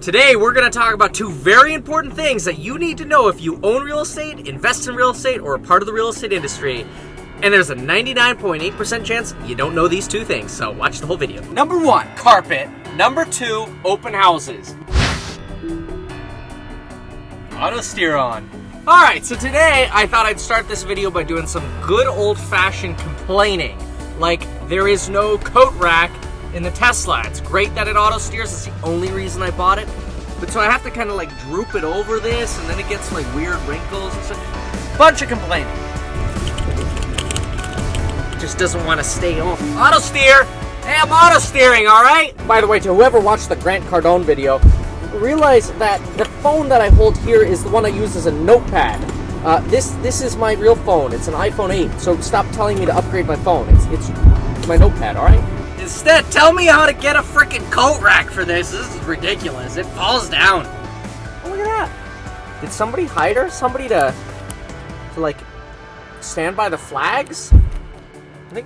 Today, we're going to talk about two very important things that you need to know if you own real estate, invest in real estate, or are part of the real estate industry. And there's a 99.8% chance you don't know these two things, so watch the whole video. Number one, carpet. Number two, open houses. Auto steer on. Alright, so today I thought I'd start this video by doing some good old-fashioned complaining. Like, there is no coat rack in the Tesla. It's great that it auto steers. That's the only reason I bought it. But so I have to kind of like droop it over this, and then it gets like weird wrinkles and stuff. Bunch of complaining. Just doesn't want to stay on. Auto steer! Hey, I'm auto steering, alright? By the way, to whoever watched the Grant Cardone video, realize that the phone that I hold here is the one I use as a notepad. This is my real phone. It's an iPhone 8, so stop telling me to upgrade my phone. It's my notepad, alright? Instead, tell me how to get a freaking coat rack for this. This is ridiculous. It falls down. Oh, look at that. Did somebody hire somebody to like stand by the flags? I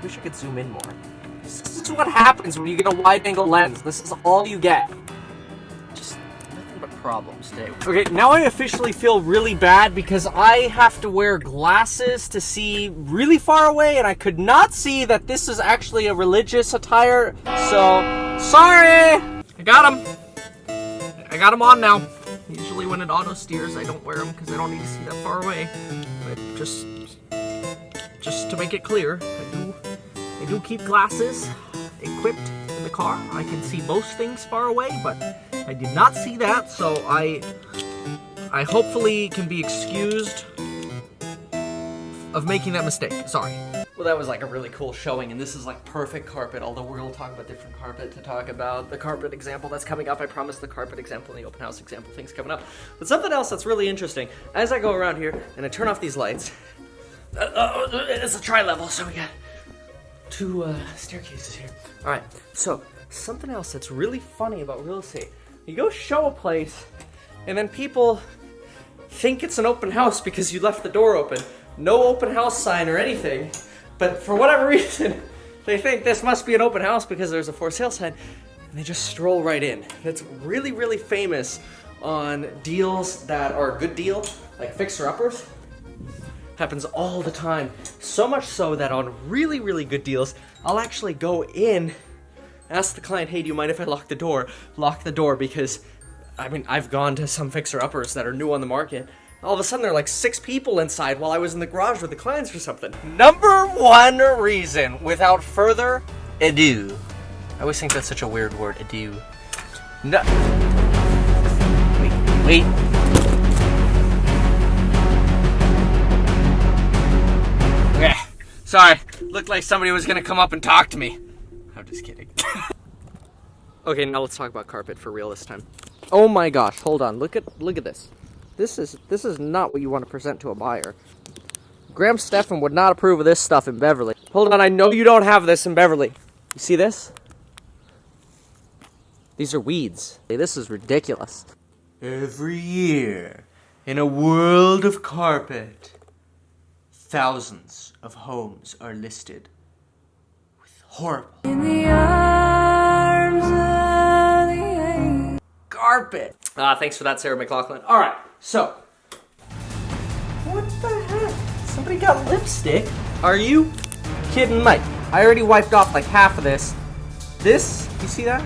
wish I could zoom in more. This is what happens when you get a wide-angle lens. This is all you get. Just nothing but problems today. Okay, now I officially feel really bad because I have to wear glasses to see really far away, and I could not see that this is actually a religious attire, so sorry! I got them. I got them on now. Usually when it auto steers, I don't wear them because I don't need to see that far away. But just to make it clear, I do keep glasses equipped in the car. I can see most things far away, but I did not see that, so I hopefully can be excused of making that mistake. Sorry. Well, that was like a really cool showing, and this is like perfect carpet, although we're going to talk about different carpet to talk about the carpet example that's coming up. I promise the carpet example and the open house example thing's coming up. But something else that's really interesting, as I go around here and I turn off these lights, it's a tri-level, so we got two staircases here. Alright, so something else that's really funny about real estate. You go show a place, and then people think it's an open house because you left the door open. No open house sign or anything, but for whatever reason, they think this must be an open house because there's a for sale sign, and they just stroll right in. It's really, really famous on deals that are a good deal, like fixer-uppers. Happens all the time. So much so that on really, really good deals, I'll actually go in, ask the client, hey, do you mind if I lock the door? Lock the door because, I mean, I've gone to some fixer-uppers that are new on the market. All of a sudden, there are like 6 people inside while I was in the garage with the clients or something. Number one reason, without further ado. I always think that's such a weird word, ado. No. Wait. Okay, sorry. Looked like somebody was gonna come up and talk to me. I'm just kidding. Okay, now let's talk about carpet for real this time. Oh my gosh, hold on. Look at this. This is not what you want to present to a buyer. Graham Stephan would not approve of this stuff in Beverly. Hold on, I know you don't have this in Beverly. You see this? These are weeds. Hey, this is ridiculous. Every year, in a world of carpet, thousands of homes are listed with horrible in the arms of the carpet. Thanks for that, Sarah McLaughlin. All right, so what the heck? Somebody got lipstick? Are you kidding me? I already wiped off like half of this. This, you see that?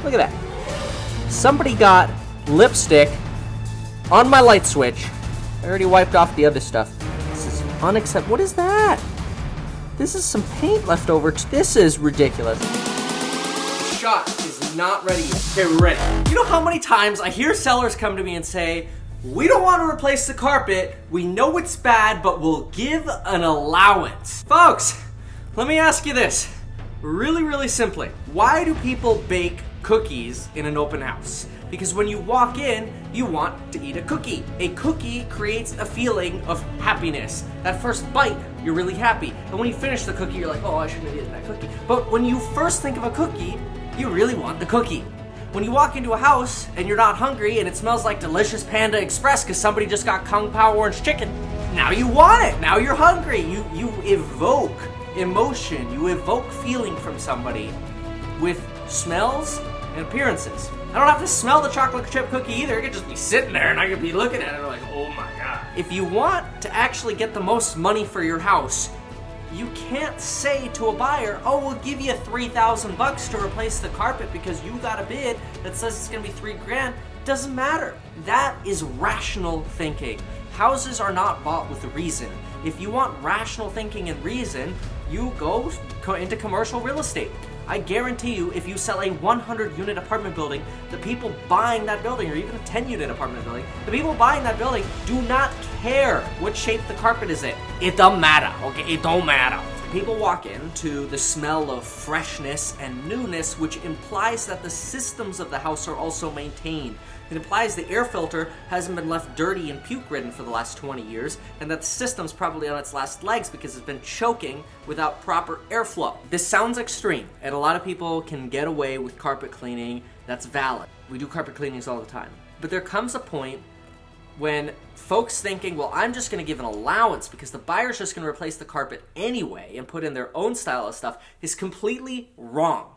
Look at that. Somebody got lipstick on my light switch. I already wiped off the other stuff. Unacceptable. What is that? This is some paint left over. This is ridiculous. The shot is not ready yet. Okay, we're ready. You know how many times I hear sellers come to me and say, we don't want to replace the carpet. We know it's bad, but we'll give an allowance. Folks, let me ask you this. Really, really simply. Why do people bake cookies in an open house? Because when you walk in, you want to eat a cookie. A cookie creates a feeling of happiness. That first bite, you're really happy. And when you finish the cookie, you're like, oh, I shouldn't have eaten that cookie. But when you first think of a cookie, you really want the cookie. When you walk into a house and you're not hungry and it smells like delicious Panda Express because somebody just got Kung Pao orange chicken, now you want it. Now you're hungry. You evoke emotion. You evoke feeling from somebody with smells and appearances. I don't have to smell the chocolate chip cookie either. It could just be sitting there and I could be looking at it like, oh my God. If you want to actually get the most money for your house, you can't say to a buyer, oh, we'll give you $3,000 to replace the carpet because you got a bid that says it's gonna be $3,000. Doesn't matter. That is rational thinking. Houses are not bought with a reason. If you want rational thinking and reason, you go into commercial real estate. I guarantee you, if you sell a 100-unit apartment building, the people buying that building, or even a 10-unit apartment building, the people buying that building do not care what shape the carpet is in. It don't matter, okay? It don't matter. People walk into the smell of freshness and newness, which implies that the systems of the house are also maintained. It implies the air filter hasn't been left dirty and puke-ridden for the last 20 years, and that the system's probably on its last legs because it's been choking without proper airflow. This sounds extreme, and a lot of people can get away with carpet cleaning. That's valid. We do carpet cleanings all the time. But there comes a point when folks thinking, well, I'm just going to give an allowance because the buyer's just going to replace the carpet anyway and put in their own style of stuff is completely wrong.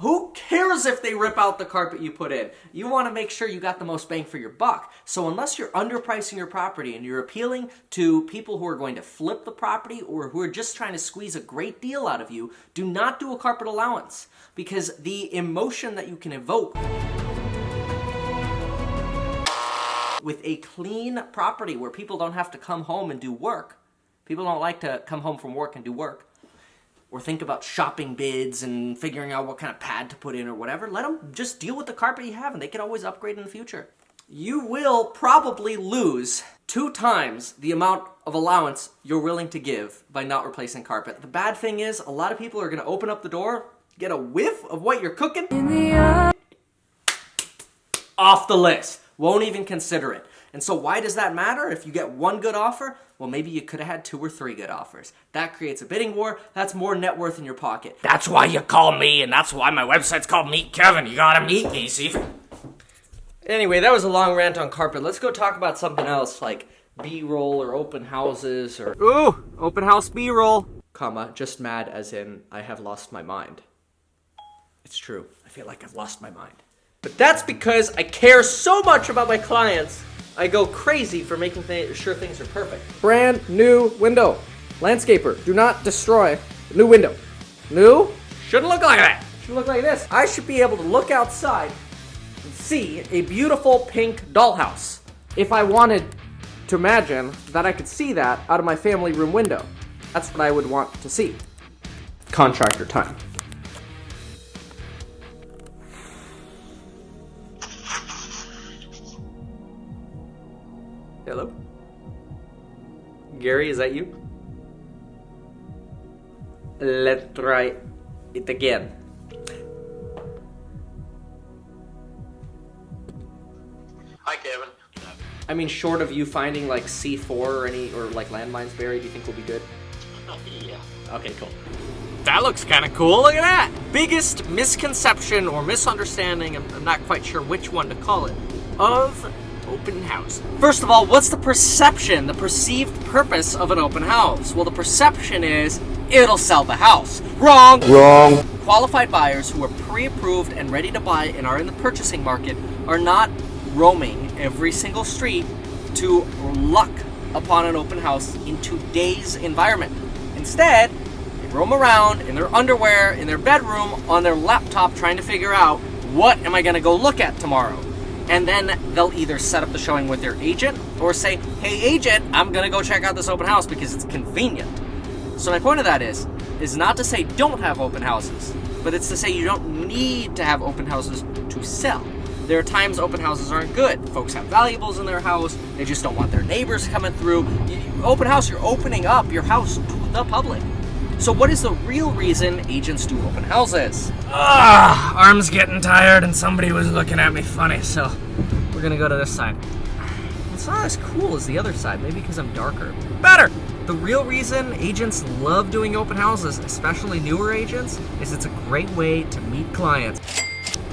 Who cares if they rip out the carpet you put in? You want to make sure you got the most bang for your buck. So unless you're underpricing your property and you're appealing to people who are going to flip the property or who are just trying to squeeze a great deal out of you, do not do a carpet allowance, because the emotion that you can evoke with a clean property where people don't have to come home and do work. People don't like to come home from work and do work, or think about shopping bids and figuring out what kind of pad to put in or whatever. Let them just deal with the carpet you have, and they can always upgrade in the future. You will probably lose 2 times the amount of allowance you're willing to give by not replacing carpet. The bad thing is, a lot of people are going to open up the door, get a whiff of what you're cooking, off the list. Won't even consider it. And so why does that matter? If you get 1 good offer, well, maybe you could have had 2 or 3 good offers. That creates a bidding war. That's more net worth in your pocket. That's why you call me, and that's why my website's called Meet Kevin. You gotta meet me, see? Anyway, that was a long rant on carpet. Let's go talk about something else, like B-roll or open houses or... Ooh, open house B-roll. Comma, just mad as in I have lost my mind. It's true. I feel like I've lost my mind. But that's because I care so much about my clients, I go crazy for making sure things are perfect. Brand new window. Landscaper, do not destroy the new window. New? Shouldn't look like that. Should look like this. I should be able to look outside and see a beautiful pink dollhouse. If I wanted to imagine that I could see that out of my family room window. That's what I would want to see. Contractor time. Hello? Gary, is that you? Let's try it again. Hi, Kevin. I mean, short of you finding like C4 or any, or like landmines buried, do you think we'll be good? Yeah. Okay, cool. That looks kind of cool. Look at that. Biggest misconception or misunderstanding, I'm not quite sure which one to call it, of open house. First of all, what's the perception, the perceived purpose of an open house? Well, the perception is it'll sell the house. Wrong! Wrong. Qualified buyers who are pre-approved and ready to buy and are in the purchasing market are not roaming every single street to luck upon an open house in today's environment. Instead, they roam around in their underwear, in their bedroom, on their laptop trying to figure out, what am I going to go look at tomorrow? And then they'll either set up the showing with their agent or say, hey agent, I'm gonna go check out this open house because it's convenient. So my point of that is not to say don't have open houses, but it's to say you don't need to have open houses to sell. There are times open houses aren't good. Folks have valuables in their house, they just don't want their neighbors coming through. Open house, you're opening up your house to the public. So what is the real reason agents do open houses? Arm's getting tired and somebody was looking at me funny, so we're gonna go to this side. It's not as cool as the other side, maybe because I'm darker. Better! The real reason agents love doing open houses, especially newer agents, is it's a great way to meet clients.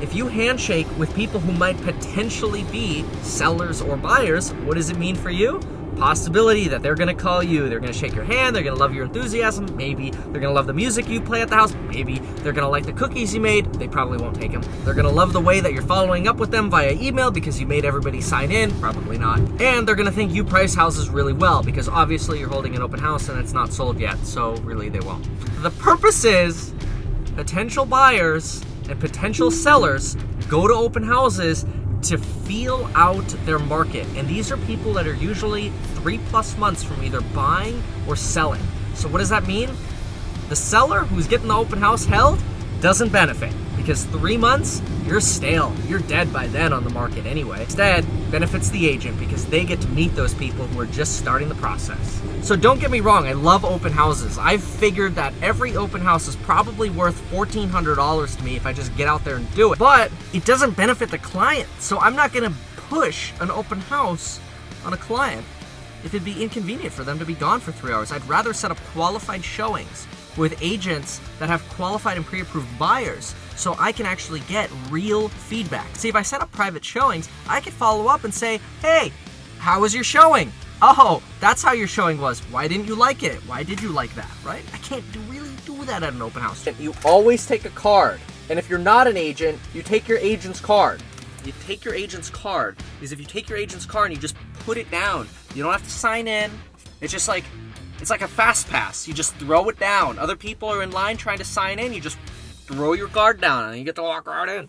If you handshake with people who might potentially be sellers or buyers, what does it mean for you? possibility that they're gonna call you, they're gonna shake your hand, they're gonna love your enthusiasm, maybe they're gonna love the music you play at the house, maybe they're gonna like the cookies you made, they probably won't take them. They're gonna love the way that you're following up with them via email because you made everybody sign in, probably not. And they're gonna think you price houses really well because obviously you're holding an open house and it's not sold yet, so really they won't. The purpose is potential buyers and potential sellers go to open houses to feel out their market. And these are people that are usually 3+ months from either buying or selling. So what does that mean? The seller who's getting the open house held doesn't benefit because 3 months, you're stale. You're dead by then on the market anyway. Instead, benefits the agent because they get to meet those people who are just starting the process. So don't get me wrong, I love open houses. I've figured that every open house is probably worth $1,400 to me if I just get out there and do it. But it doesn't benefit the client. So I'm not gonna push an open house on a client if it'd be inconvenient for them to be gone for 3 hours. I'd rather set up qualified showings with agents that have qualified and pre-approved buyers so I can actually get real feedback. See, if I set up private showings, I could follow up and say, hey, how was your showing? Oh, that's how your showing was. Why didn't you like it? Why did you like that, right? I can't really do that at an open house. You always take a card. And if you're not an agent, you take your agent's card. You take your agent's card, because if you take your agent's card and you just put it down, you don't have to sign in. It's just like, it's like a fast pass. You just throw it down. Other people are in line trying to sign in. You just throw your card down and you get to walk right in.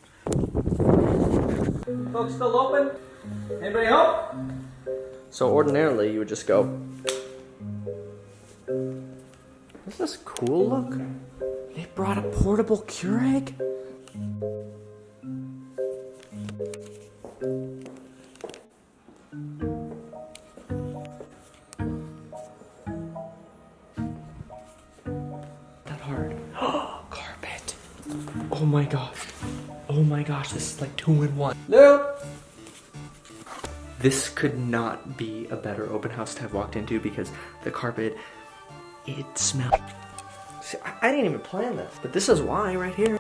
Folks still open? Anybody home? So ordinarily you would just go. Doesn't this cool look? They brought a portable Keurig? That hard. Carpet. Oh my gosh. Oh my gosh, this is like 2-in-1. No! This could not be a better open house to have walked into because the carpet, it smelled. See, I didn't even plan this, but this is why right here.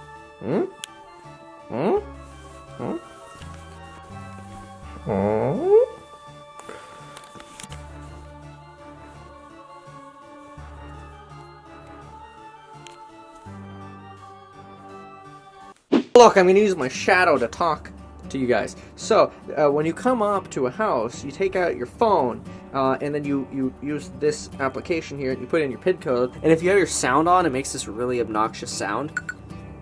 Look, I'm gonna use my shadow to talk to you guys. So, when you come up to a house, you take out your phone, and then you use this application here, and you put in your PIN code, and if you have your sound on, it makes this really obnoxious sound.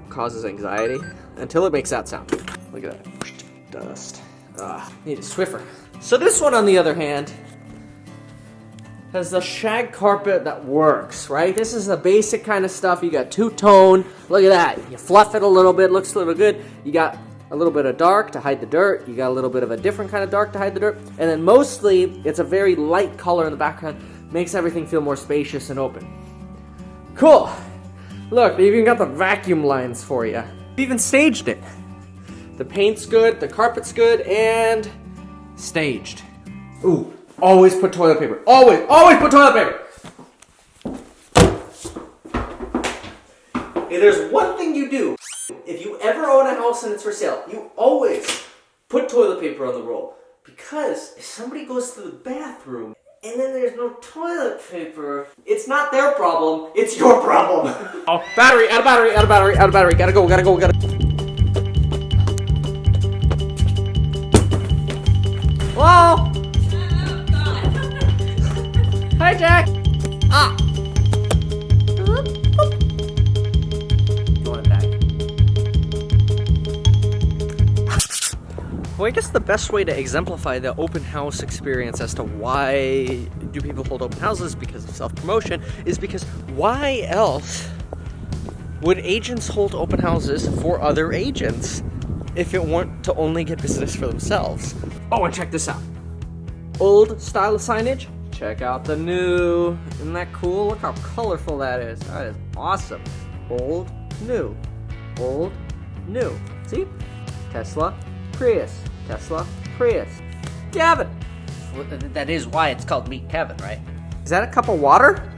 Causes anxiety, until it makes that sound. Look at that. Dust. Need a Swiffer. So this one, on the other hand, has the shag carpet that works, right? This is the basic kind of stuff. You got two-tone. Look at that. You fluff it a little bit, looks a little good. You got a little bit of dark to hide the dirt. You got a little bit of a different kind of dark to hide the dirt. And then mostly, it's a very light color in the background. Makes everything feel more spacious and open. Cool. Look, they even got the vacuum lines for you. They even staged it. The paint's good, the carpet's good, and staged. Ooh, always put toilet paper. Always put toilet paper. If there's one thing you do, if you ever own a house and it's for sale, you always put toilet paper on the roll. Because if somebody goes to the bathroom and then there's no toilet paper, it's not their problem, it's your problem. Oh, battery, out of battery, out of battery, out of battery. Gotta go. Hello? Hi, Jack. Well, I guess the best way to exemplify the open house experience as to why do people hold open houses because of self-promotion is because why else would agents hold open houses for other agents if it weren't to only get business for themselves? Oh, and check this out. Old style of signage? Check out the new. Isn't that cool? Look how colorful that is. That is awesome. Old, new. Old, new. See? Tesla, Prius. Tesla, Prius. Kevin! Well, that is why it's called Meet Kevin, right? Is that a cup of water?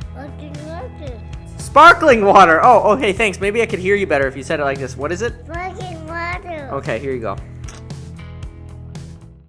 Sparkling water. Sparkling water! Oh, hey, thanks. Maybe I could hear you better if you said it like this. What is it? Sparkling water. Okay, here you go.